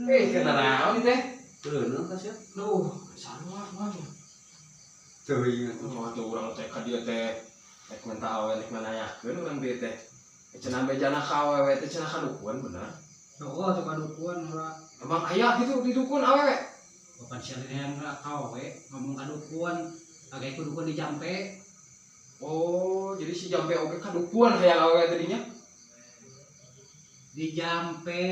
Kena naon teh? Beuneuh ka sia. Duh, sarua mah. Teuing Oh, tuh urang teh ka dieu teh rek minta awe rek nanyakeun urang dieu teh. Cenah bejana ka awewe teh cenah kadukuan bener. Oh, tuh kadukuan ora. Emang aya gitu di dukun awewe? Bukan siapa yang nggak tahu, ngomong kadukuan, agak kudukuan di Jampe. Oh, jadi si Jampe oge kadukuan hayang awewe tadinya? Di Jampe,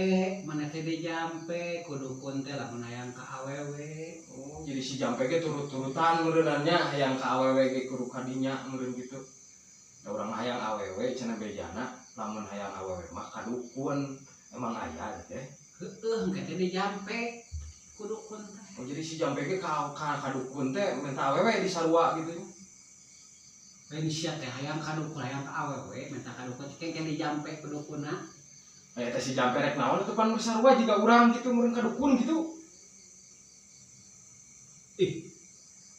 mana teh di Jampe, kudukun teh lah menayang ke awewe. Oh, jadi si Jampe ge turut-turutan meureunannya hayang ka awewe ge kudu kadinya meureun gitu. Da urang hayang awewe cenah bejana, lamun hayang awewe mah kadukun. Emang aya teh? Heeh, engke teh di Jampe, kudukun teh. Oh, jadi si Jampe ge ka kadukun teh minta awewe di sarua gitu. Lain sia teh hayang kadukun, hayang ke awewe, minta kadukun teh di Jampe kudukuna. Aya teh si Jampe rek naon atuh pan bersarua jiga urang gitu meureun kadukun gitu.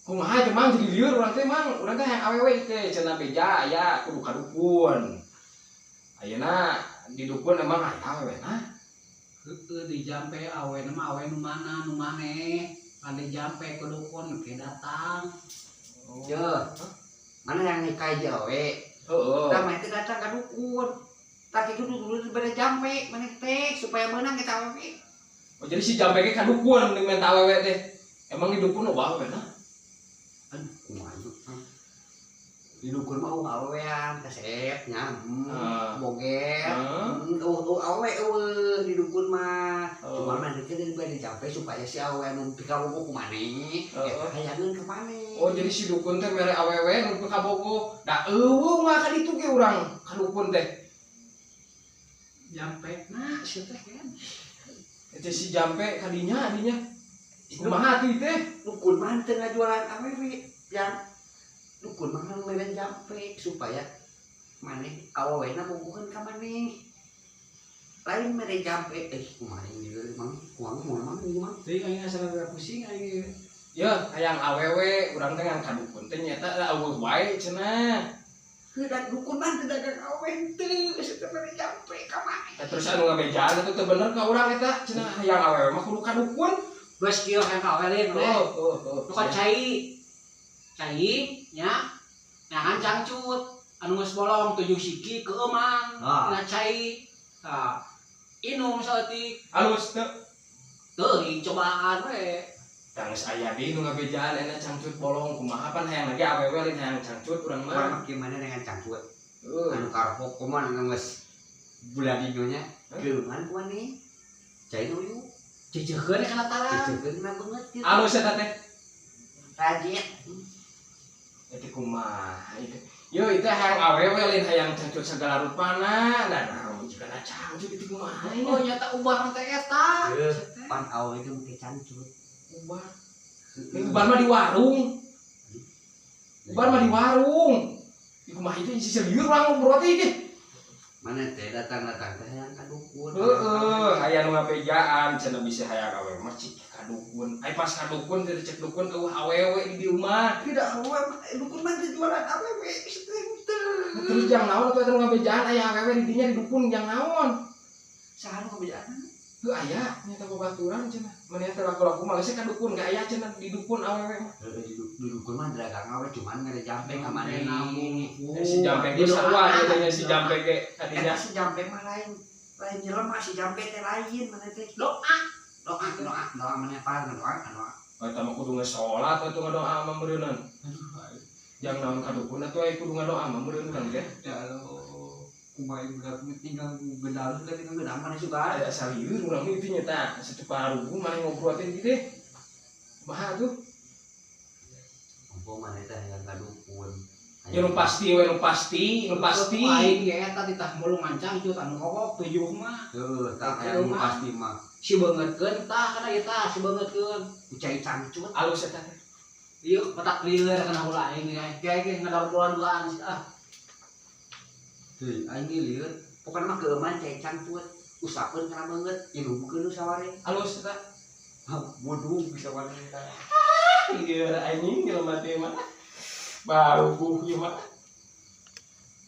Kumaha teh mang jadi lieur urang teh hayang awewe teh cenah beja aya kudu kadukun. Ayeuna di dukun emang aya awewena. Heeh, di Jampe awewe mah awewe nu mana nu maneh. Kan di Jampe kudukun ke datang. Yo. Mana yang nikah jawe? Heeh. Tah mah teh datang ka dukun. Tah kitu dulu bade Jampe mana teh supaya menang kita awewe. Oh, jadi si Jampe ge kadukun dengan minta awewe teh. Emang di dukun loba awewena? Aduh, kumaha itu? Di dukun mah awewean kasep nya. Bogel. Awewe di dukun mah. Cuma mah teh di bade Jampe supaya si awewe nu pikabogo kumaneh. Eta hayangeun ka maneh. Oh, jadi si dukun teh mere awewe nu pikabogo. Da eueuh mah ka ditu ge urang kadukun teh. Jampe, nah sia teh kan. Eta si Jampe kadinya kumaha atuh teh? Dukun mah teu ngajualan awewe yang dukun mah mere Jampe supaya maneh awewena bogohan ka maneh. Lain mere Jampe kumaha ieu mang kuang moal mang ieu mang. Teuing aing asal pusing aing. Ya, hayang awewe urang teh ngan kadukun teh nyata eueuh wae cenah. Heudak dukun mah teu dagang awewe teu eta mere Jampe ka maneh. Terus anu ngabejaan itu teh bener ka urang eta cenah hayang awewe mah kudu kadukun. Geus kieu hayang ka awewe maneh. Nu ka cai. Cai nya nyangan cangcut anu geus bolong 7 siki keuman. Na cai. Tah inum saeutik. Alus teh. Teuing cobaan we. Tangis aya di nu ngabejaan enak cangcut bolong kumaha pan hayang lagi awewe lain hayang cangcut urang mah. Urang mah kieu maneh dengan cangcut. Anu karpok kumaha anu geus buladinonya keungan ku maneh. Cai nu Jejegeun kana taran. Jejegeun mah beungeut kieu. Alus eta teh. Rajin. Eta kumaha itu. Yo itu hayang awewe lain hayang cangcut segala rupana. Da naon jika na cangcut itu kumaha. Oh nyata ubah teh eta. Pan awewe teh make cangcut. Ubar. Ubar mah di warung. Ubar mah di warung. Iku mah itu isi serius urang ngobrol teh ieu. Mana teh datang-datang teh hayang ka dukun. Heeh, hayang ngabejaan cenah bisa hayang awewe mah cik ka dukun. Ai pas ka dukun teh cek dukun eueuh awewe di dieu mah. Tidak awewe dukun mah teh jualan awewe teu. Terus jang naon atuh eta ngabejaan aya awewe di dinya di dukun jang naon? Saha nu kabejaan? Heuh aya nyata babaturan cenah. Mun eta laku-laku mah geus ka dukun gak aya cenah di dukun awewe mah. Di dukun mah dagang awewe cuman mere Jampe ka maneh nabung. Si Jampe ge sarua nya si Jampe ge kadinya. Eta si Jampe mah lain jelema si Jampe teh lain mana teh doa mana apa doa. Eta mah kudu ngesolat atuh ngadoa mah meureunan. Jang naon ka dukun atuh aya kudu ngadoa mah meureunan teh. Ya kumaha budak tinggal gedal teh tinggal gedal mana juga Ada salieur urang itu nyata saceparugu mah ngobrol teh gitu deh. Kumaha atuh? Ampun mana teh hayang ka dukun. Ya nu pasti we nu pasti. Aing ge eta ditah mulu mancang cut anu kokok 7 mah. Heuh, tah hayang pasti mah. Si beungeutkeun tah kana ieu tah si beungeutkeun. Ucai cangcut. Alus eta teh. Ieu petak lieur kana ulah aing ge ngadar bulan-bulan ah. Teuing aing ge lieur. Pokona mah keuman cai cangcut. Usapeun kana beungeut, inubukeun nu saware. Alus eta. Bodoh bisa wanita. Lieur anjing jelema teh mah. Baru ieu mah.